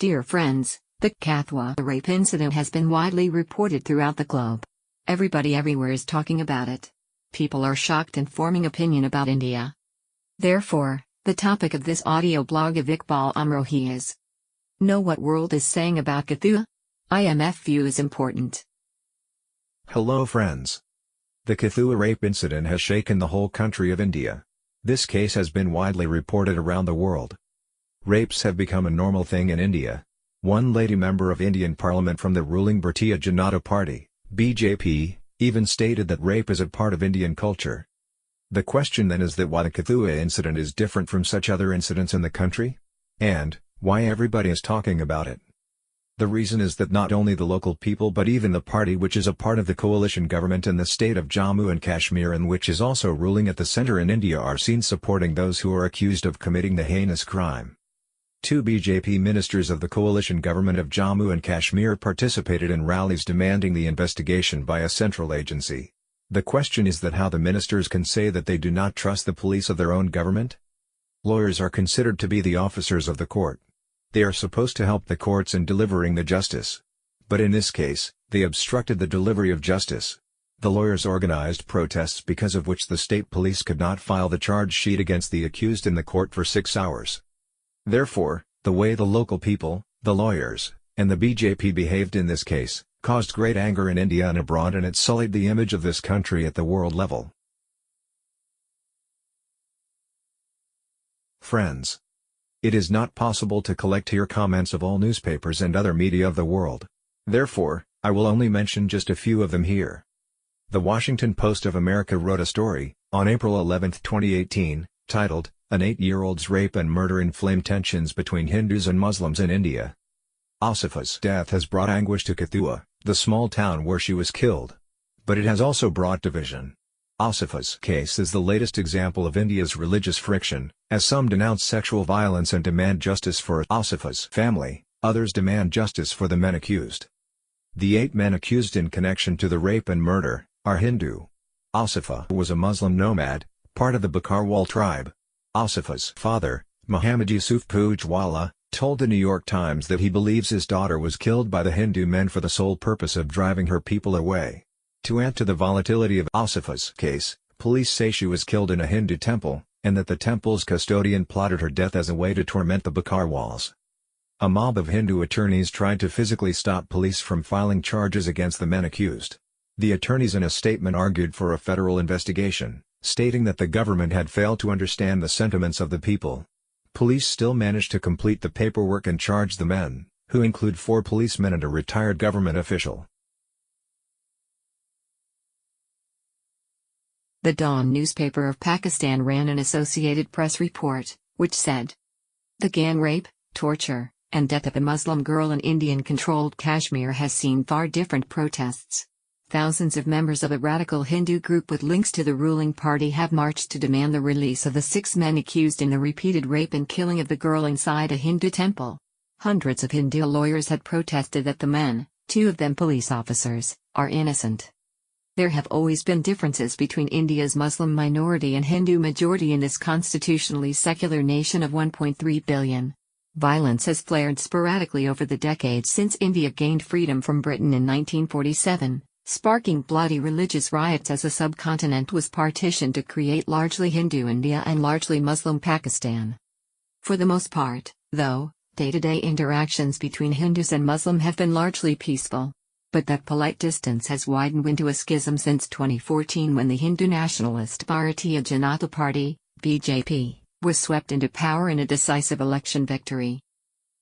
Dear friends, the Kathua rape incident has been widely reported throughout the globe. Everybody everywhere is talking about it. People are shocked and forming opinion about India. Therefore, the topic of this audio blog of Iqbal Amrohi is: know what world is saying about Kathua? IMF view is important. Hello friends. The Kathua rape incident has shaken the whole country of India. This case has been widely reported around the world. Rapes have become a normal thing in India. One lady member of Indian Parliament from the ruling Bhartiya Janata Party, BJP, even stated that rape is a part of Indian culture. The question then is that why the Kathua incident is different from such other incidents in the country? And, why everybody is talking about it? The reason is that not only the local people but even the party which is a part of the coalition government in the state of Jammu and Kashmir and which is also ruling at the centre in India are seen supporting those who are accused of committing the heinous crime. Two BJP ministers of the coalition government of Jammu and Kashmir participated in rallies demanding the investigation by a central agency. The question is that how the ministers can say that they do not trust the police of their own government? Lawyers are considered to be the officers of the court. They are supposed to help the courts in delivering the justice. But in this case, they obstructed the delivery of justice. The lawyers organized protests because of which the state police could not file the charge sheet against the accused in the court for 6 hours. Therefore, the way the local people, the lawyers, and the BJP behaved in this case, caused great anger in India and abroad, and it sullied the image of this country at the world level. Friends. It is not possible to collect here comments of all newspapers and other media of the world. Therefore, I will only mention just a few of them here. The Washington Post of America wrote a story, on April 11, 2018, titled, "An 8-year-old's Rape and Murder Inflame Tensions Between Hindus and Muslims in India." Asifa's death has brought anguish to Kathua, the small town where she was killed. But it has also brought division. Asifa's case is the latest example of India's religious friction, as some denounce sexual violence and demand justice for Asifa's family, others demand justice for the men accused. The 8 men accused in connection to the rape and murder are Hindu. Asifa was a Muslim nomad, part of the Bakarwal tribe. Asifa's father, Muhammad Yusuf Pujwala, told the New York Times that he believes his daughter was killed by the Hindu men for the sole purpose of driving her people away. To add to the volatility of Asifa's case, police say she was killed in a Hindu temple, and that the temple's custodian plotted her death as a way to torment the Bakarwals. A mob of Hindu attorneys tried to physically stop police from filing charges against the men accused. The attorneys in a statement argued for a federal investigation, stating that the government had failed to understand the sentiments of the people. Police still managed to complete the paperwork and charge the men, who include 4 policemen and a retired government official. The Dawn newspaper of Pakistan ran an Associated Press report, which said, the gang rape, torture, and death of a Muslim girl in Indian-controlled Kashmir has seen far different protests. Thousands of members of a radical Hindu group with links to the ruling party have marched to demand the release of the 6 men accused in the repeated rape and killing of the girl inside a Hindu temple. Hundreds of Hindu lawyers had protested that the men, 2 of them police officers, are innocent. There have always been differences between India's Muslim minority and Hindu majority in this constitutionally secular nation of 1.3 billion. Violence has flared sporadically over the decades since India gained freedom from Britain in 1947. Sparking bloody religious riots as the subcontinent was partitioned to create largely Hindu India and largely Muslim Pakistan. For the most part, though, day-to-day interactions between Hindus and Muslim have been largely peaceful. But that polite distance has widened into a schism since 2014 when the Hindu nationalist Bhartiya Janata Party, BJP, was swept into power in a decisive election victory.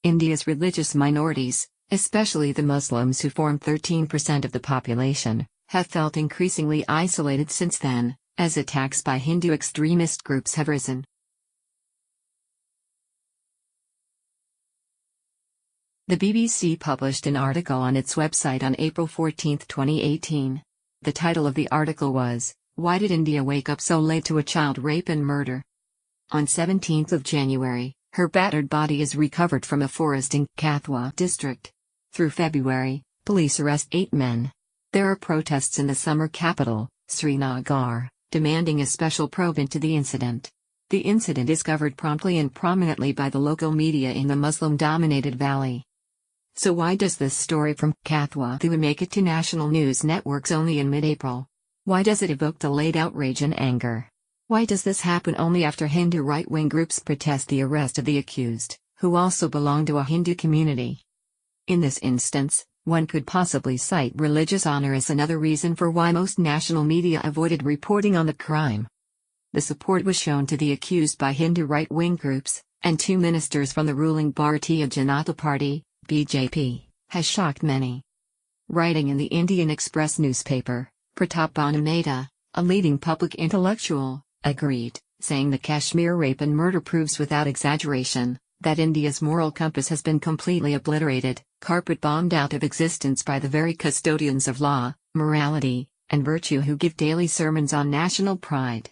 India's religious minorities, especially the Muslims who form 13% of the population, have felt increasingly isolated since then, as attacks by Hindu extremist groups have risen. The BBC published an article on its website on April 14, 2018. The title of the article was, "Why Did India Wake Up So Late to a Child Rape and Murder?" On 17 January, her battered body is recovered from a forest in Kathua district. Through February, police arrest 8 men. There are protests in the summer capital, Srinagar, demanding a special probe into the incident. The incident is covered promptly and prominently by the local media in the Muslim-dominated valley. So why does this story from Kathua make it to national news networks only in mid-April? Why does it evoke delayed outrage and anger? Why does this happen only after Hindu right-wing groups protest the arrest of the accused, who also belong to a Hindu community? In this instance, one could possibly cite religious honor as another reason for why most national media avoided reporting on the crime. The support was shown to the accused by Hindu right-wing groups, and 2 ministers from the ruling Bhartiya Janata Party, BJP, has shocked many. Writing in the Indian Express newspaper, Pratap Mehta, a leading public intellectual, agreed, saying the Kashmir rape and murder proves without exaggeration that India's moral compass has been completely obliterated, carpet-bombed out of existence by the very custodians of law, morality, and virtue who give daily sermons on national pride.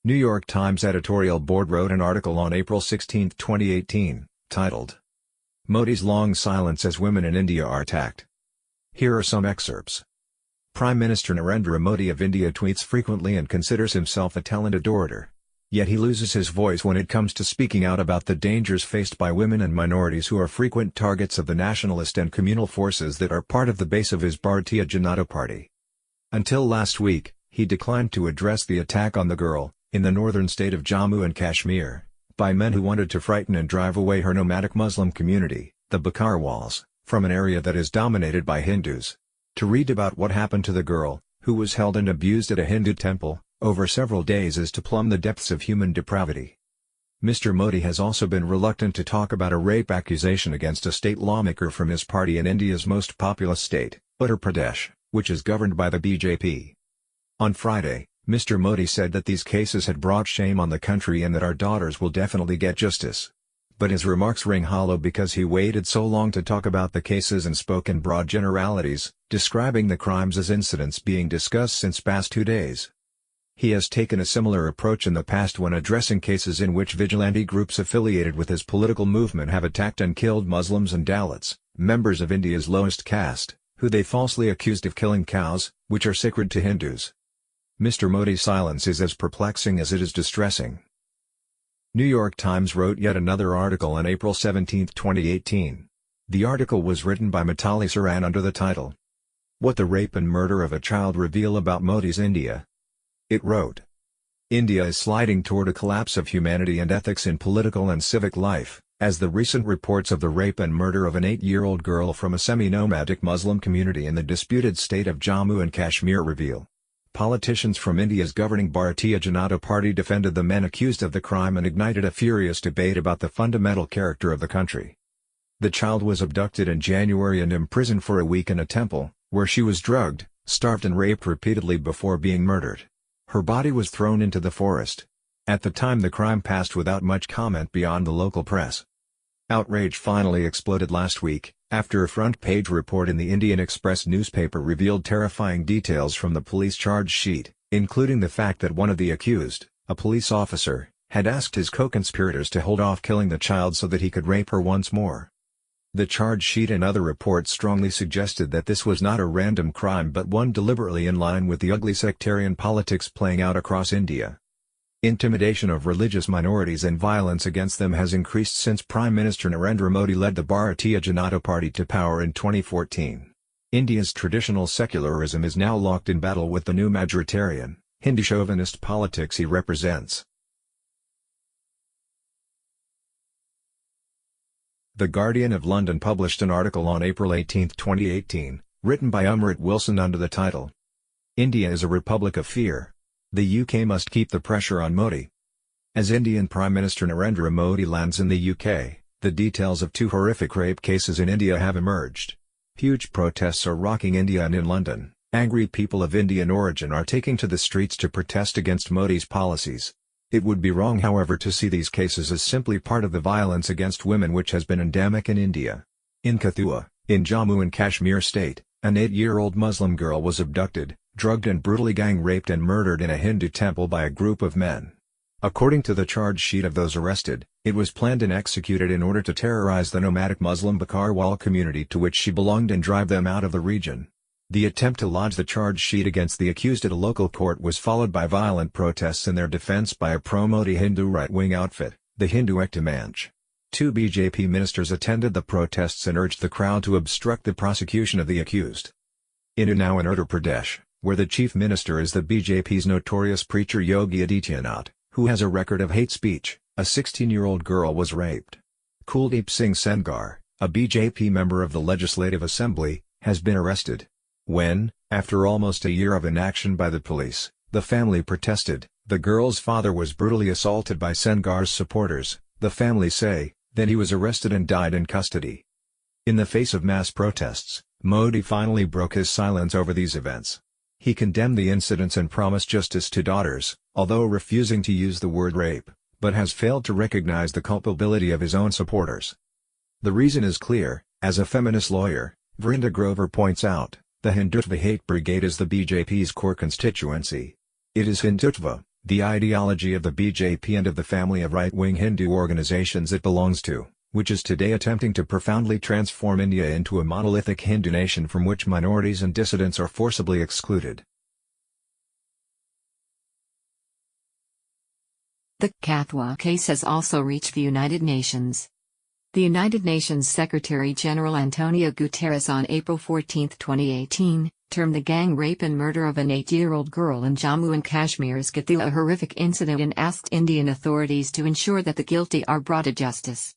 New York Times editorial board wrote an article on April 16, 2018, titled, "Modi's Long Silence as Women in India Are Attacked." Here are some excerpts. Prime Minister Narendra Modi of India tweets frequently and considers himself a talented orator. Yet he loses his voice when it comes to speaking out about the dangers faced by women and minorities who are frequent targets of the nationalist and communal forces that are part of the base of his Bhartiya Janata Party. Until last week, he declined to address the attack on the girl, in the northern state of Jammu and Kashmir, by men who wanted to frighten and drive away her nomadic Muslim community, the Bakarwals, from an area that is dominated by Hindus. To read about what happened to the girl, who was held and abused at a Hindu temple, over several days is to plumb the depths of human depravity. Mr. Modi has also been reluctant to talk about a rape accusation against a state lawmaker from his party in India's most populous state, Uttar Pradesh, which is governed by the BJP. On Friday, Mr. Modi said that these cases had brought shame on the country and that our daughters will definitely get justice. But his remarks ring hollow because he waited so long to talk about the cases and spoke in broad generalities, describing the crimes as incidents being discussed since past 2 days. He has taken a similar approach in the past when addressing cases in which vigilante groups affiliated with his political movement have attacked and killed Muslims and Dalits, members of India's lowest caste, who they falsely accused of killing cows, which are sacred to Hindus. Mr. Modi's silence is as perplexing as it is distressing. New York Times wrote yet another article on April 17, 2018. The article was written by Mitali Saran under the title, "What the Rape and Murder of a Child Reveal About Modi's India." It wrote, "India is sliding toward a collapse of humanity and ethics in political and civic life, as the recent reports of the rape and murder of an 8-year-old girl from a semi-nomadic Muslim community in the disputed state of Jammu and Kashmir reveal." Politicians from India's governing Bhartiya Janata Party defended the men accused of the crime and ignited a furious debate about the fundamental character of the country. The child was abducted in January and imprisoned for a week in a temple, where she was drugged, starved and raped repeatedly before being murdered. Her body was thrown into the forest. At the time the crime passed without much comment beyond the local press. Outrage finally exploded last week, after a front-page report in the Indian Express newspaper revealed terrifying details from the police charge sheet, including the fact that one of the accused, a police officer, had asked his co-conspirators to hold off killing the child so that he could rape her once more. The charge sheet and other reports strongly suggested that this was not a random crime but one deliberately in line with the ugly sectarian politics playing out across India. Intimidation of religious minorities and violence against them has increased since Prime Minister Narendra Modi led the Bhartiya Janata Party to power in 2014. India's traditional secularism is now locked in battle with the new majoritarian, Hindu chauvinist politics he represents. The Guardian of London published an article on April 18, 2018, written by Umrit Wilson under the title, "India is a Republic of Fear. The UK must keep the pressure on Modi." As Indian Prime Minister Narendra Modi lands in the UK, the details of 2 horrific rape cases in India have emerged. Huge protests are rocking India, and in London, angry people of Indian origin are taking to the streets to protest against Modi's policies. It would be wrong, however, to see these cases as simply part of the violence against women which has been endemic in India. In Kathua, in Jammu and Kashmir state, an 8-year-old Muslim girl was abducted, drugged and brutally gang-raped and murdered in a Hindu temple by a group of men. According to the charge sheet of those arrested, it was planned and executed in order to terrorize the nomadic Muslim Bakarwal community to which she belonged and drive them out of the region. The attempt to lodge the charge sheet against the accused at a local court was followed by violent protests in their defense by a pro-Modi Hindu right-wing outfit, The Hindu Ektamanch. Two BJP ministers attended the protests and urged the crowd to obstruct the prosecution of the accused. In Unnao in Uttar Pradesh, where the chief minister is the BJP's notorious preacher Yogi Adityanath, who has a record of hate speech, a 16-year-old girl was raped. Kuldeep Singh Sengar, a BJP member of the Legislative Assembly, has been arrested. When, after almost a year of inaction by the police, the family protested, the girl's father was brutally assaulted by Sengar's supporters, the family say, then he was arrested and died in custody. In the face of mass protests, Modi finally broke his silence over these events. He condemned the incidents and promised justice to daughters, although refusing to use the word rape, but has failed to recognize the culpability of his own supporters. The reason is clear, as a feminist lawyer, Vrinda Grover points out, the Hindutva hate brigade is the BJP's core constituency. It is Hindutva, the ideology of the BJP and of the family of right-wing Hindu organizations it belongs to, which is today attempting to profoundly transform India into a monolithic Hindu nation from which minorities and dissidents are forcibly excluded. The Kathua case has also reached the United Nations. The United Nations Secretary-General Antonio Guterres on April 14, 2018, termed the gang rape and murder of an 8-year-old girl in Jammu and Kashmir's Kathua a horrific incident and asked Indian authorities to ensure that the guilty are brought to justice.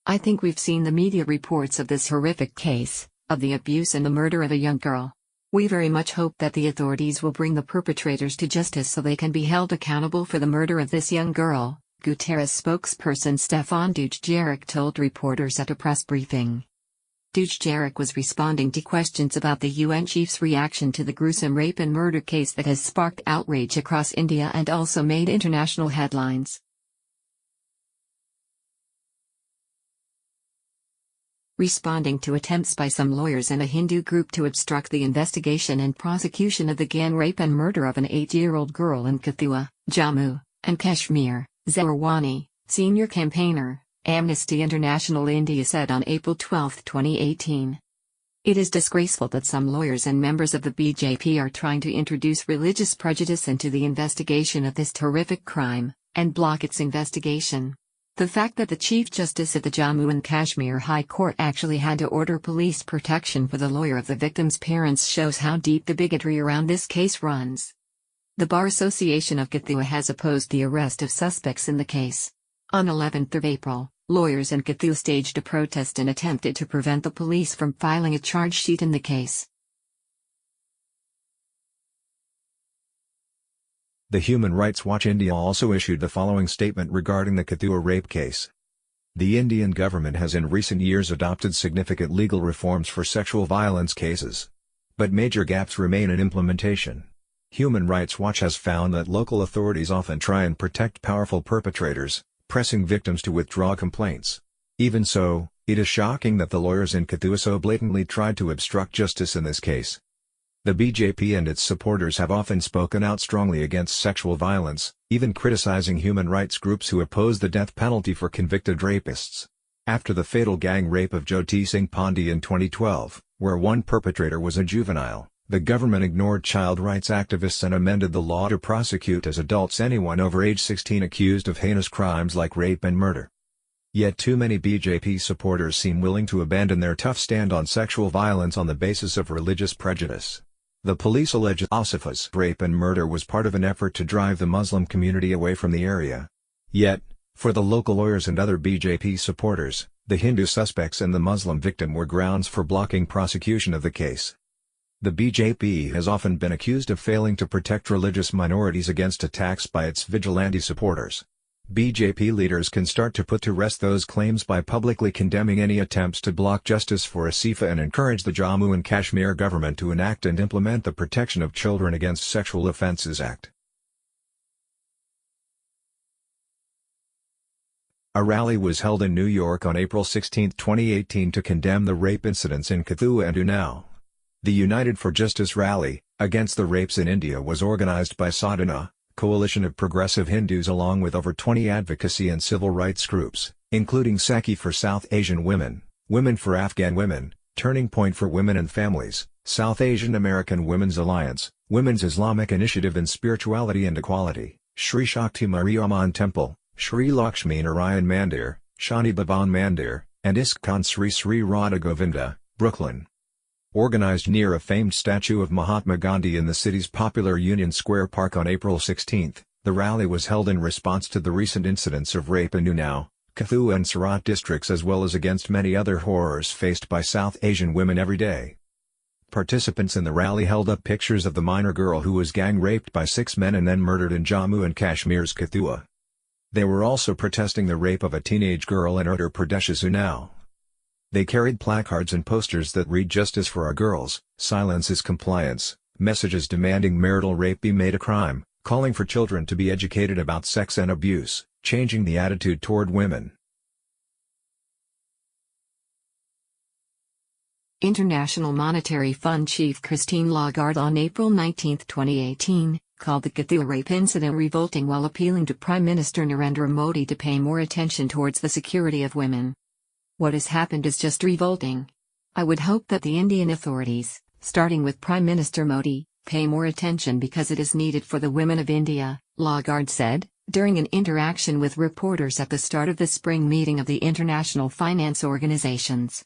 I think we've seen the media reports of this horrific case, of the abuse and the murder of a young girl. We very much hope that the authorities will bring the perpetrators to justice so they can be held accountable for the murder of this young girl, Guterres spokesperson Stefan Dujarric told reporters at a press briefing. Dujarric was responding to questions about the UN chief's reaction to the gruesome rape and murder case that has sparked outrage across India and also made international headlines. Responding to attempts by some lawyers and a Hindu group to obstruct the investigation and prosecution of the gang rape and murder of an 8-year-old girl in Kathua, Jammu and Kashmir, Zahirwani, senior campaigner, Amnesty International India said on April 12, 2018. It is disgraceful that some lawyers and members of the BJP are trying to introduce religious prejudice into the investigation of this horrific crime, and block its investigation. The fact that the Chief Justice at the Jammu and Kashmir High Court actually had to order police protection for the lawyer of the victim's parents shows how deep the bigotry around this case runs. The Bar Association of Kathua has opposed the arrest of suspects in the case. On 11th of April, lawyers in Kathua staged a protest and attempted to prevent the police from filing a charge sheet in the case. The Human Rights Watch India also issued the following statement regarding the Kathua rape case. The Indian government has in recent years adopted significant legal reforms for sexual violence cases. But major gaps remain in implementation. Human Rights Watch has found that local authorities often try and protect powerful perpetrators, pressing victims to withdraw complaints. Even so, it is shocking that the lawyers in Kathua so blatantly tried to obstruct justice in this case. The BJP and its supporters have often spoken out strongly against sexual violence, even criticizing human rights groups who oppose the death penalty for convicted rapists. After the fatal gang rape of Jyoti Singh Pandey in 2012, where one perpetrator was a juvenile, the government ignored child rights activists and amended the law to prosecute as adults anyone over age 16 accused of heinous crimes like rape and murder. Yet too many BJP supporters seem willing to abandon their tough stand on sexual violence on the basis of religious prejudice. The police allege Asifa's rape and murder was part of an effort to drive the Muslim community away from the area. Yet, for the local lawyers and other BJP supporters, the Hindu suspects and the Muslim victim were grounds for blocking prosecution of the case. The BJP has often been accused of failing to protect religious minorities against attacks by its vigilante supporters. BJP leaders can start to put to rest those claims by publicly condemning any attempts to block justice for Asifa and encourage the Jammu and Kashmir government to enact and implement the Protection of Children Against Sexual Offences Act. A rally was held in New York on April 16, 2018 to condemn the rape incidents in Kathua and Unnao. The United for Justice rally, against the rapes in India was organized by Sadhana, coalition of progressive Hindus along with over 20 advocacy and civil rights groups, including Sakhi for South Asian Women, Women for Afghan Women, Turning Point for Women and Families, South Asian American Women's Alliance, Women's Islamic Initiative in Spirituality and Equality, Sri Shakti Mariamman Temple, Sri Lakshmi Narayan Mandir, Shani Bhavan Mandir, and ISKCON Sri Sri Radha Govinda, Brooklyn. Organized near a famed statue of Mahatma Gandhi in the city's popular Union Square Park on April 16, the rally was held in response to the recent incidents of rape in Unnao, Kathua and Surat districts, as well as against many other horrors faced by South Asian women every day. Participants in the rally held up pictures of the minor girl who was gang-raped by 6 men and then murdered in Jammu and Kashmir's Kathua. They were also protesting the rape of a teenage girl in Uttar Pradesh's Unnao. They carried placards and posters that read "Justice for our girls, silence is compliance," messages demanding marital rape be made a crime, calling for children to be educated about sex and abuse, changing the attitude toward women. International Monetary Fund Chief Christine Lagarde on April 19, 2018, called the Kathua rape incident revolting while appealing to Prime Minister Narendra Modi to pay more attention towards the security of women. "What has happened is just revolting. I would hope that the Indian authorities, starting with Prime Minister Modi, pay more attention because it is needed for the women of India," Lagarde said, during an interaction with reporters at the start of the spring meeting of the International Finance Organizations.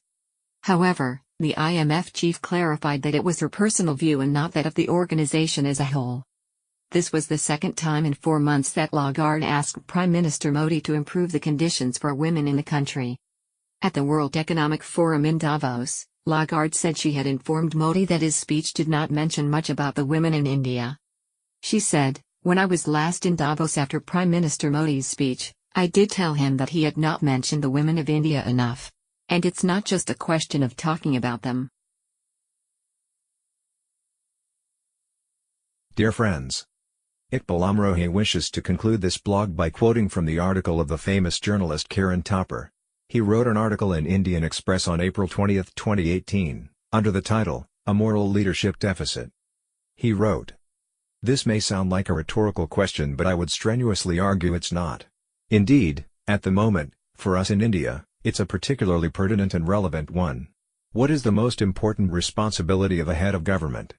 However, the IMF chief clarified that it was her personal view and not that of the organization as a whole. This was the second time in 4 months that Lagarde asked Prime Minister Modi to improve the conditions for women in the country. At the World Economic Forum in Davos, Lagarde said she had informed Modi that his speech did not mention much about the women in India. She said, "When I was last in Davos after Prime Minister Modi's speech, I did tell him that he had not mentioned the women of India enough. And it's not just a question of talking about them." Dear friends, Iqbal Amrohi wishes to conclude this blog by quoting from the article of the famous journalist Kiran Thapar. He wrote an article in Indian Express on April 20, 2018, under the title, "A Moral Leadership Deficit." He wrote, "This may sound like a rhetorical question, but I would strenuously argue it's not. Indeed, at the moment, for us in India, it's a particularly pertinent and relevant one. What is the most important responsibility of a head of government?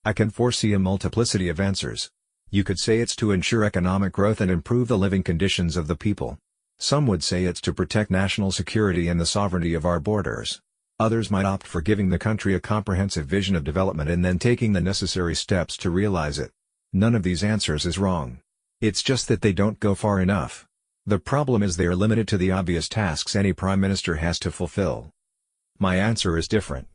I can foresee a multiplicity of answers. You could say it's to ensure economic growth and improve the living conditions of the people. Some would say it's to protect national security and the sovereignty of our borders. Others might opt for giving the country a comprehensive vision of development and then taking the necessary steps to realize it. None of these answers is wrong. It's just that they don't go far enough. The problem is they are limited to the obvious tasks any prime minister has to fulfill. My answer is different.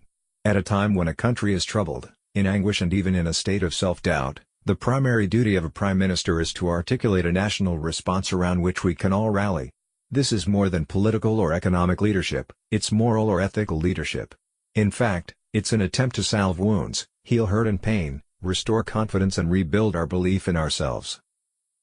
At a time when a country is troubled, in anguish and even in a state of self-doubt, the primary duty of a prime minister is to articulate a national response around which we can all rally. This is more than political or economic leadership, it's moral or ethical leadership. In fact, it's an attempt to salve wounds, heal hurt and pain, restore confidence and rebuild our belief in ourselves.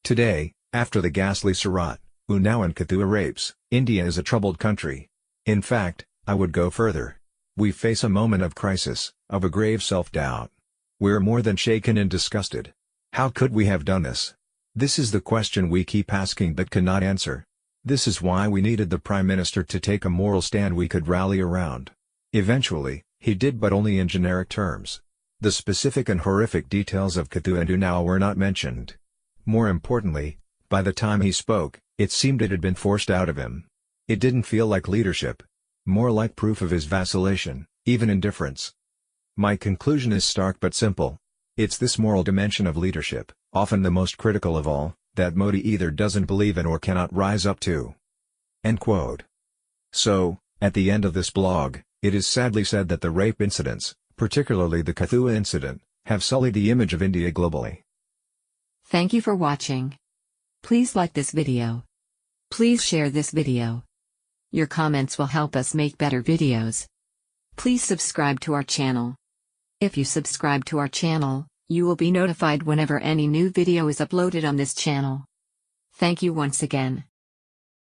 Today, after the ghastly Surat, Unnao and Kathua rapes, India is a troubled country. In fact, I would go further. We face a moment of crisis, of a grave self-doubt. We're more than shaken and disgusted. How could we have done this? This is the question we keep asking but cannot answer. This is why we needed the Prime Minister to take a moral stand we could rally around. Eventually, he did, but only in generic terms. The specific and horrific details of Kathua and Unnao were not mentioned. More importantly, by the time he spoke, it seemed it had been forced out of him. It didn't feel like leadership. More like proof of his vacillation, even indifference. My conclusion is stark but simple. It's this moral dimension of leadership, often the most critical of all, that Modi either doesn't believe in or cannot rise up to." End quote. So, at the end of this blog, it is sadly said that the rape incidents, particularly the Kathua incident, have sullied the image of India globally. Thank you for watching. Please like this video. Please share this video. Your comments will help us make better videos. Please subscribe to our channel. If you subscribe to our channel, you will be notified whenever any new video is uploaded on this channel. Thank you once again.